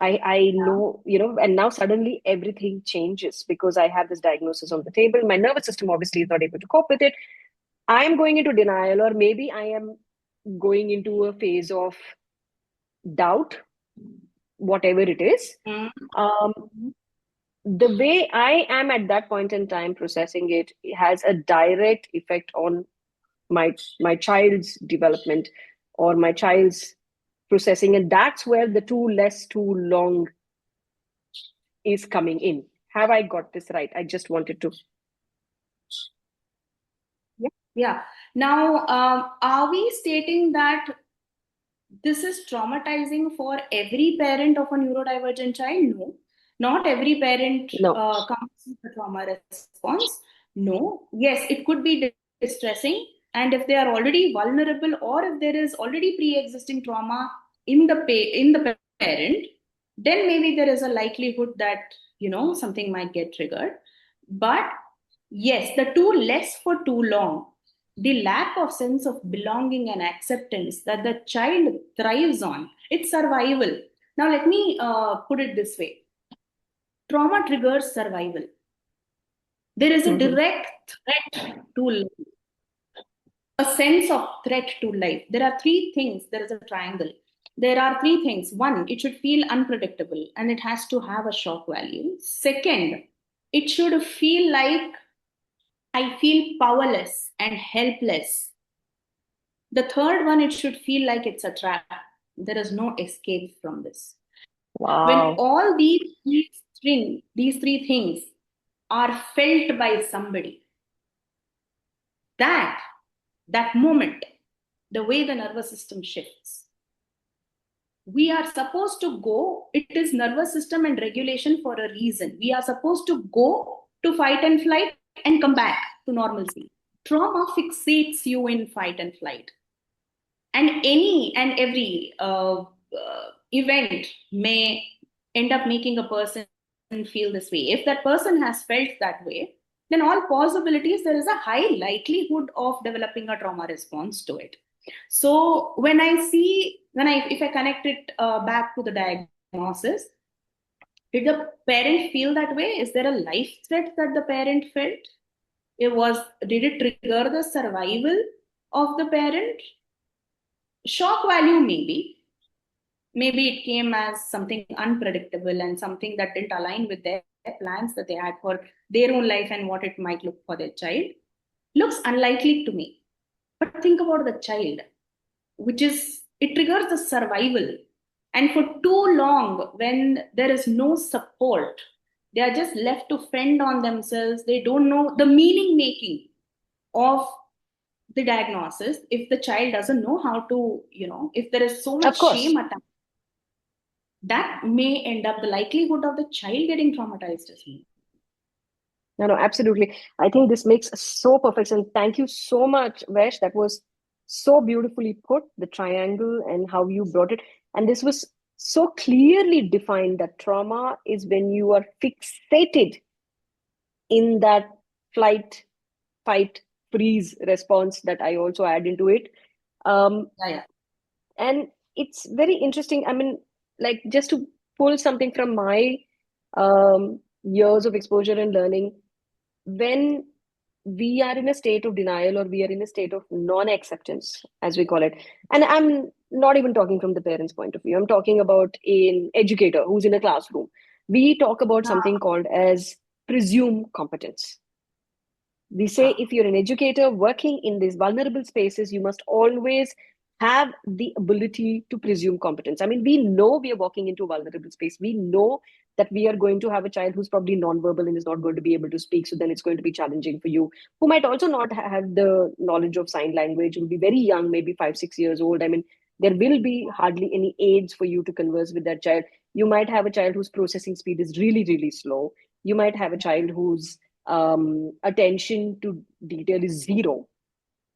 I know, and now suddenly everything changes because I have this diagnosis on the table. My nervous system obviously is not able to cope with it. I am going into denial, or maybe I am going into a phase of doubt, whatever it is. Um, the way I am at that point in time processing it has a direct effect on my child's development or my child's processing, and that's where the too less, too long is coming in. Have I got this right? I just wanted to. Yeah. Yeah. Now, are we stating that this is traumatizing for every parent of a neurodivergent child? No. Not every parent No. comes with a trauma response. No. Yes, it could be distressing. And if they are already vulnerable, or if there is already pre-existing trauma in the parent, then maybe there is a likelihood that something might get triggered. But yes, the too less for too long, the lack of sense of belonging and acceptance that the child thrives on, it's survival. Now let me put it this way: trauma triggers survival. There is a Mm-hmm. direct threat to life, a sense of threat to life. There are three things. There is a triangle. There are three things. One, it should feel unpredictable and it has to have a shock value. Second, it should feel like I feel powerless and helpless. The third one, it should feel like it's a trap. There is no escape from this. When Wow. all these three things are felt by somebody, that that moment, the way the nervous system shifts, we are supposed to go. It is nervous system and regulation for a reason. We are supposed to go to fight and flight and come back to normalcy. Trauma fixates you in fight and flight, and any and every event may end up making a person feel this way. If that person has felt that way, then all possibilities, there is a high likelihood of developing a trauma response to it. So if I connect it back to the diagnosis, did the parent feel that way? Is there a life threat that the parent felt? Did it trigger the survival of the parent? Shock value, maybe it came as something unpredictable and something that didn't align with their plans that they had for their own life and what it might look for their child. Looks unlikely to me. But think about the child, it triggers the survival. And for too long, when there is no support, they are just left to fend on themselves. They don't know the meaning making of the diagnosis. If the child doesn't know how to, if there is so much Of shame course. attached, that may end up the likelihood of the child getting traumatized as well. No, no, absolutely. I think this makes so perfect sense. Thank you so much, Vesh. That was so beautifully put, the triangle and how you brought it. And this was so clearly defined that trauma is when you are fixated in that flight, fight, freeze response that I also add into it. Yeah. And it's very interesting. I mean, like, just to pull something from my years of exposure and learning, when we are in a state of denial or we are in a state of non-acceptance, as we call it, and I'm not even talking from the parents' point of view, I'm talking about an educator who's in a classroom. We talk about something called as presume competence. We say if you're an educator working in these vulnerable spaces, you must always have the ability to presume competence. I mean, we know we are walking into a vulnerable space. We know that we are going to have a child who's probably nonverbal and is not going to be able to speak. So then it's going to be challenging for you, who might also not have the knowledge of sign language, will be very young, maybe 5, 6 years old. I mean, there will be hardly any aids for you to converse with that child. You might have a child whose processing speed is really, really slow. You might have a child whose attention to detail is zero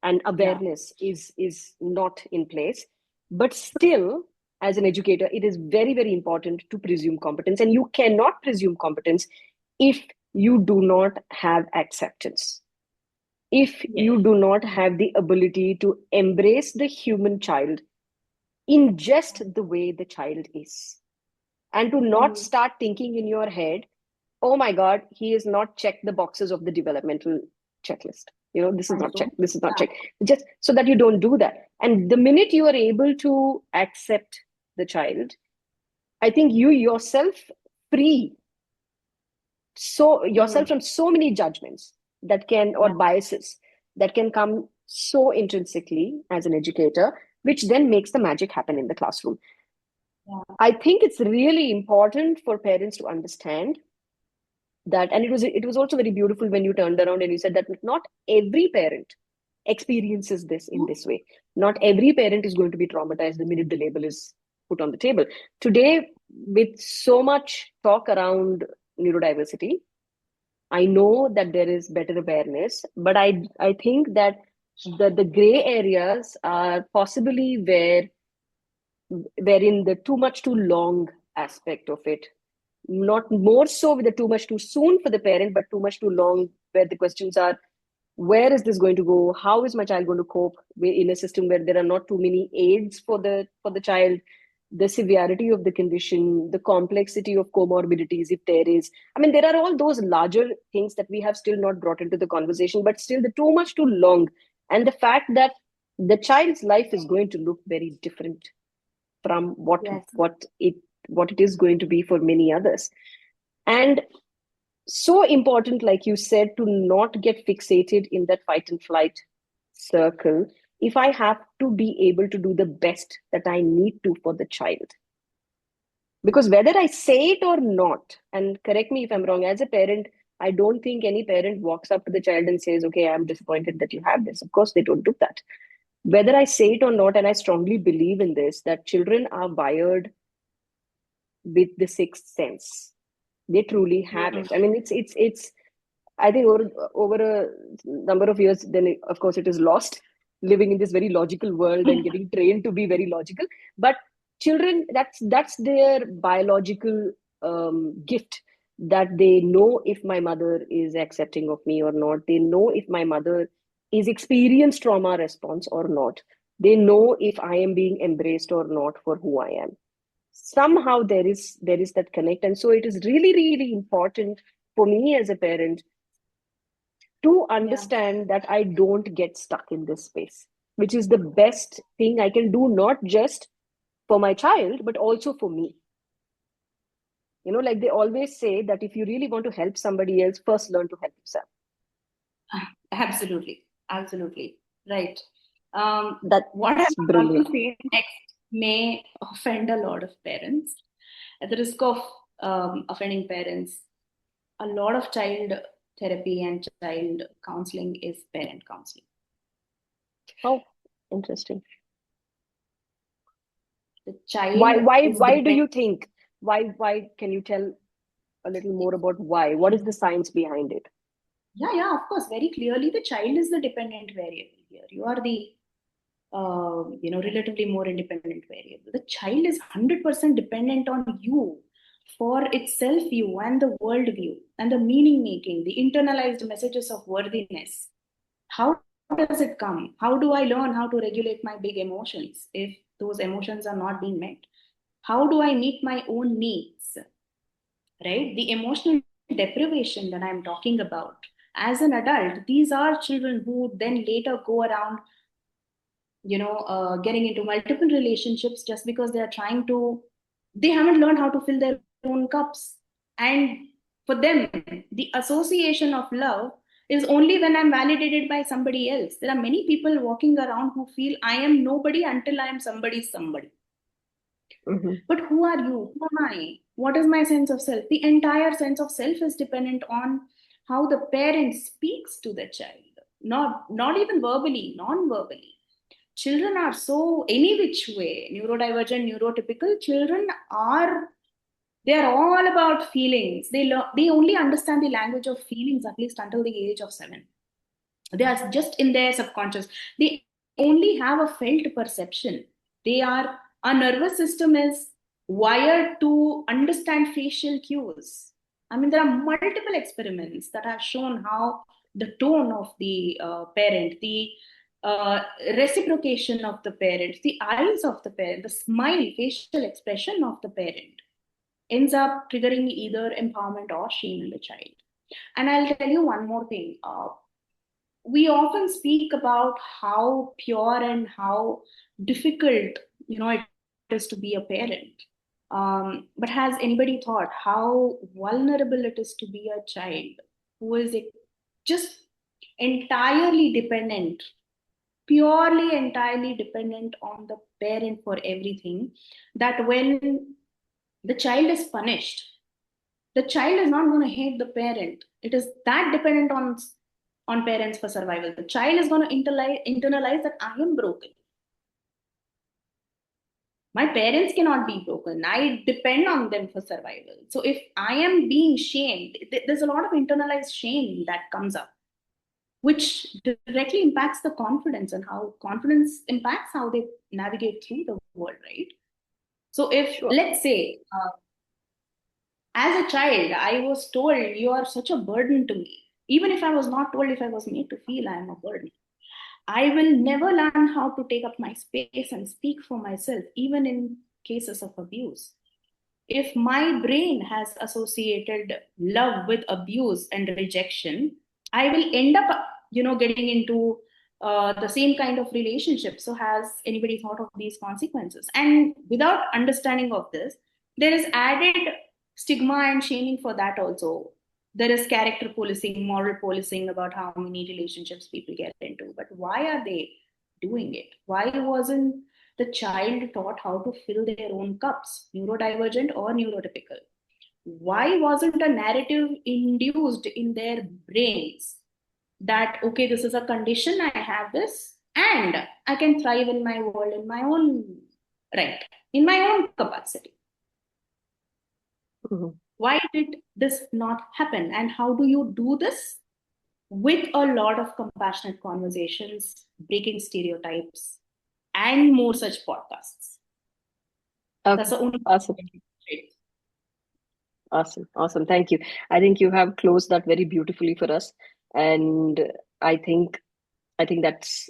and Yeah. awareness is not in place, but still, as an educator, it is very, very important to presume competence, and you cannot presume competence if you do not have acceptance. if Yes. you do not have the ability to embrace the human child in just the way the child is, and to not Mm. start thinking in your head, oh my God, he has not checked the boxes of the developmental checklist. This is not Also, checked, this is not yeah. checked. Just so that you don't do that. And the minute you are able to accept the child, I think you yourself free yourself Mm. from so many judgments that can, or Yeah. biases that can come so intrinsically as an educator, which then makes the magic happen in the classroom. Yeah. I think it's really important for parents to understand that. And it was also very beautiful when you turned around and you said that not every parent experiences this in this way. Not every parent is going to be traumatized the minute the label is put on the table. Today, with so much talk around neurodiversity, I know that there is better awareness, but I think that the gray areas are possibly wherein the too much too long aspect of it, not more so with the too much too soon for the parent, but too much too long, where the questions are, where is this going to go? How is my child going to cope in a system where there are not too many aids for the child? The severity of the condition, the complexity of comorbidities, if there is. I mean, there are all those larger things that we have still not brought into the conversation, but still the too much too long, and the fact that the child's life is going to look very different from what Yes. what it what it is going to be for many others. And so important, like you said, to not get fixated in that fight and flight circle. If I have to be able to do the best that I need to for the child, because whether I say it or not, and correct me if I'm wrong, as a parent, I don't think any parent walks up to the child and says, okay, I'm disappointed that you have this. Of course they don't do that. Whether I say it or not, and I strongly believe in this, that children are wired with the sixth sense. They truly have Mm. it. I mean, it's I think over a number of years, then of course it is lost, living in this very logical world and getting trained to be very logical. But children, that's their biological gift, that they know if my mother is accepting of me or not. They know if my mother is experienced trauma response or not. They know if I am being embraced or not for who I am. Somehow there is that connect, and so it is really really important for me as a parent to Yeah. understand that I don't get stuck in this space, which is the best thing I can do, not just for my child, but also for me. Like they always say that if you really want to help somebody else, first learn to help yourself. Absolutely. Absolutely. Right. What I'm That's about to brilliant. say next may offend a lot of parents. At the risk of offending parents, a lot of child therapy and child counseling is parent counseling. Oh, interesting. The Why, child why, is why do dependent. you think? Why? Can you tell a little more about why? What is the science behind it? Yeah, yeah, of course. Very clearly, the child is the dependent variable here. You are the relatively more independent variable. The child is 100% dependent on you for its self view and the world view and the meaning making, the internalized messages of worthiness. How does it come? How do I learn how to regulate my big emotions if those emotions are not being met? How do I meet my own needs? Right? The emotional deprivation that I'm talking about as an adult, these are children who then later go around getting into multiple relationships just because they haven't learned how to fill their own cups. And for them, the association of love is only when I'm validated by somebody else. There are many people walking around who feel I am nobody until I am somebody. Mhm. But who are you? Who am I? What is my sense of self? The entire sense of self is dependent on how the parent speaks to the child, not even verbally, non-verbally. Children are so any which way, neurodivergent, neurotypical children are, they are all about feelings. They only understand the language of feelings at least until the age of 7. They are just in their subconscious. They only have a felt perception. Our nervous system is wired to understand facial cues. I mean, there are multiple experiments that have shown how the tone of the parent, the reciprocation of the parent, the eyes of the parent, the smile, facial expression of the parent ends up triggering either empowerment or shame in the child. And I'll tell you one more thing. We often speak about how pure and how difficult, it is to be a parent. But has anybody thought how vulnerable it is to be a child who is just entirely dependent, purely entirely dependent on the parent for everything? That when the child is punished, the child is not going to hate the parent. It is that dependent on parents for survival. The child is going to internalize that I am broken. My parents cannot be broken. I depend on them for survival. So if I am being shamed, there's a lot of internalized shame that comes up, which directly impacts the confidence, and how confidence impacts how they navigate through the world, right? So if, Sure. let's say, as a child, I was told, you are such a burden to me. Even if I was not told, if I was made to feel I am a burden, I will never learn how to take up my space and speak for myself, even in cases of abuse. If my brain has associated love with abuse and rejection, I will end up, getting into the same kind of relationship. So, has anybody thought of these consequences? And without understanding of this, there is added stigma and shaming for that also. There is character policing, moral policing about how many relationships people get into. But why are they doing it? Why wasn't the child taught how to fill their own cups, neurodivergent or neurotypical? Why wasn't a narrative induced in their brains that, okay, this is a condition, I have this, and I can thrive in my world in my own right, in my own capacity? Mhm. Why did this not happen? And how do you do this? With a lot of compassionate conversations, breaking stereotypes, and more such podcasts. That's Okay. the only Awesome. way. Awesome. Awesome. Thank you. I think you have closed that very beautifully for us. And I think that's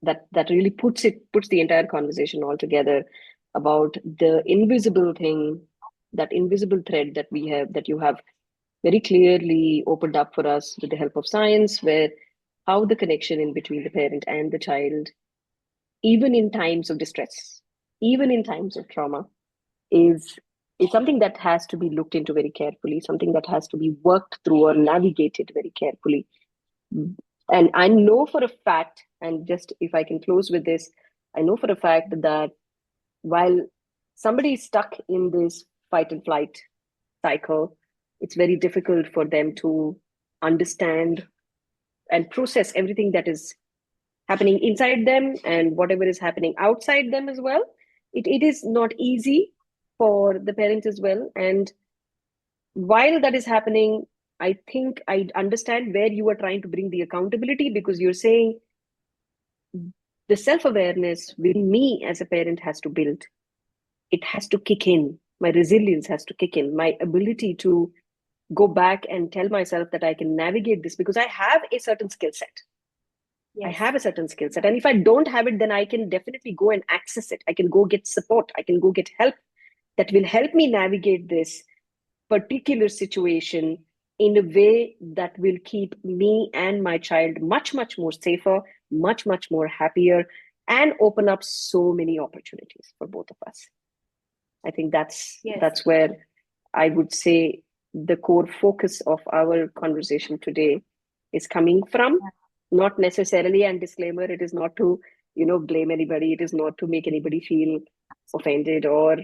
that really puts the entire conversation all together about the invisible thing, that invisible thread that we have, that you have very clearly opened up for us with the help of science, where how the connection in between the parent and the child, even in times of distress, even in times of trauma, is is something that has to be looked into very carefully, something that has to be worked through or navigated very carefully. And I know for a fact, and just if I can close with this, I know for a fact that while somebody is stuck in this fight and flight cycle, it's very difficult for them to understand and process everything that is happening inside them and whatever is happening outside them as well. It is not easy for the parents as well. And while that is happening, I think I understand where you are trying to bring the accountability, because you're saying the self-awareness within me as a parent has to build. It has to kick in. My resilience has to kick in. My ability to go back and tell myself that I can navigate this because I have a certain skill set. I Yes. have a certain skill set. And if I don't have it, then I can definitely go and access it. I can go get support. I can go get help that will help me navigate this particular situation in a way that will keep me and my child much, much more safer, much, much more happier, and open up so many opportunities for both of us. I think Yes. that's where I would say the core focus of our conversation today is coming from. Not necessarily, and disclaimer, it is not to, blame anybody. It is not to make anybody feel offended or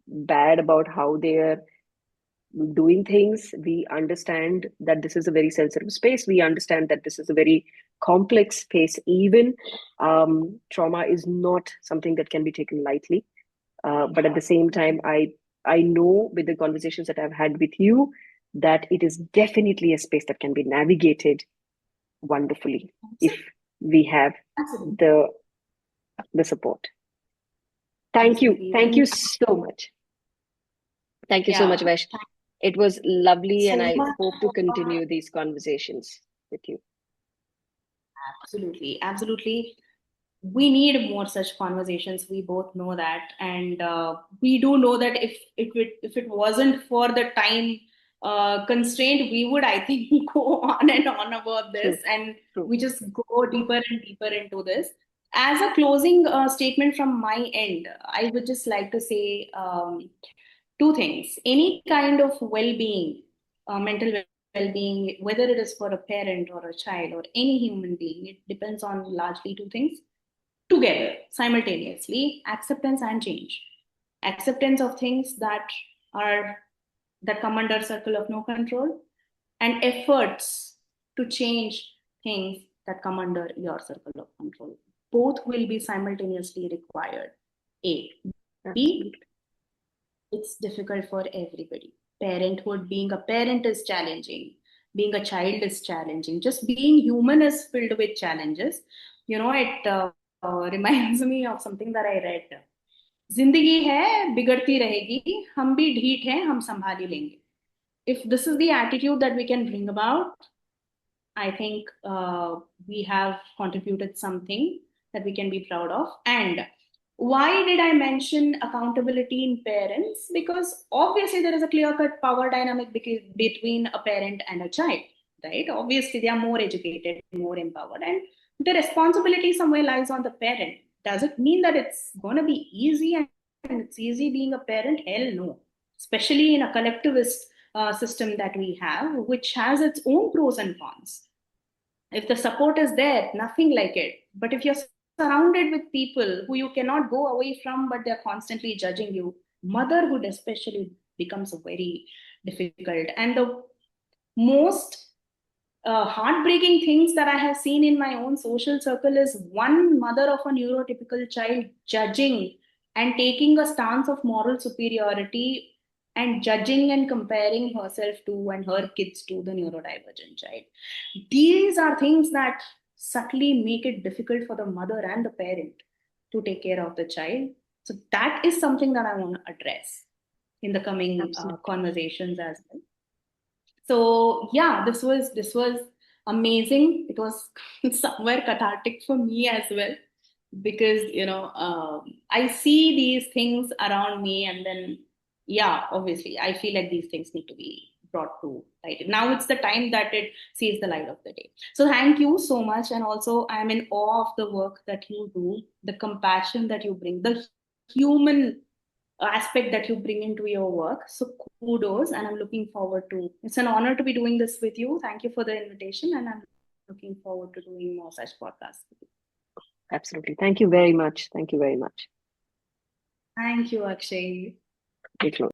bad about how they are doing things. We understand that this is a very sensitive space. We understand that this is a very complex space. Even trauma is not something that can be taken lightly. But at the same time, I know with the conversations that I've had with you that it is definitely a space that can be navigated wonderfully if we have Absolutely. the support. Absolutely. Thank When, you so much. Thank you so much, yeah, Vash. It was lovely, and so I much hope to for continue these conversations. with you. Absolutely, absolutely. We need more such conversations. We both know that, and we do know that if it wasn't for the time constraint, we would, I think, go on and on about this, True, and true. we just go deeper and deeper into this. As a closing statement from my end, I would just like to say two things. Any kind of well-being, mental well-being, whether it is for a parent or a child or any human being, it depends on largely two things together simultaneously: acceptance and change. Acceptance of things are that come under circle of no control, and efforts to change things that come under your circle of control. Both will be simultaneously required. A. B. Absolutely. It's difficult for everybody. Parenthood, being a parent is challenging. Being a child is challenging. Just being human is filled with challenges. It reminds me of something that I read. जिंदगी है बिगड़ती रहेगी हम भी ढीठ हैं हम संभाल ही लेंगे. If this is the attitude that we can bring about, I think we have contributed something that we can be proud of. And why did I mention accountability in parents? Because obviously there is a clear cut power dynamic between a parent and a child, right? Obviously they are more educated, more empowered, and the responsibility somewhere lies on the parent. Does it mean that it's going to be easy and it's easy being a parent? Hell no. Especially in a collectivist system that we have, which has its own pros and cons. If the support is there, nothing like it. But if you're surrounded with people who you cannot go away from, but they're constantly judging you, motherhood especially becomes very difficult. And the most heartbreaking things that I have seen in my own social circle is one mother of a neurotypical child judging and taking a stance of moral superiority and judging and comparing herself to and her kids to the neurodivergent child. These are things that subtly make it difficult for the mother and the parent to take care of the child. So that is something that I want to address in the coming Absolutely. conversations as well. So yeah, this was amazing. It was somewhere cathartic for me as well, because I see these things around me, and then yeah, obviously I feel like these things need to be brought to light. Now it's the time that it sees the light of the day. So thank you so much, and also I'm in awe of the work that you do, the compassion that you bring, the human aspect that you bring into your work. So kudos, and I'm looking forward to. It's an honor to be doing this with you. Thank you for the invitation, and I'm looking forward to doing more such podcasts with you. Absolutely. Thank you very much. Thank you very much. Thank you, Akshay. We close.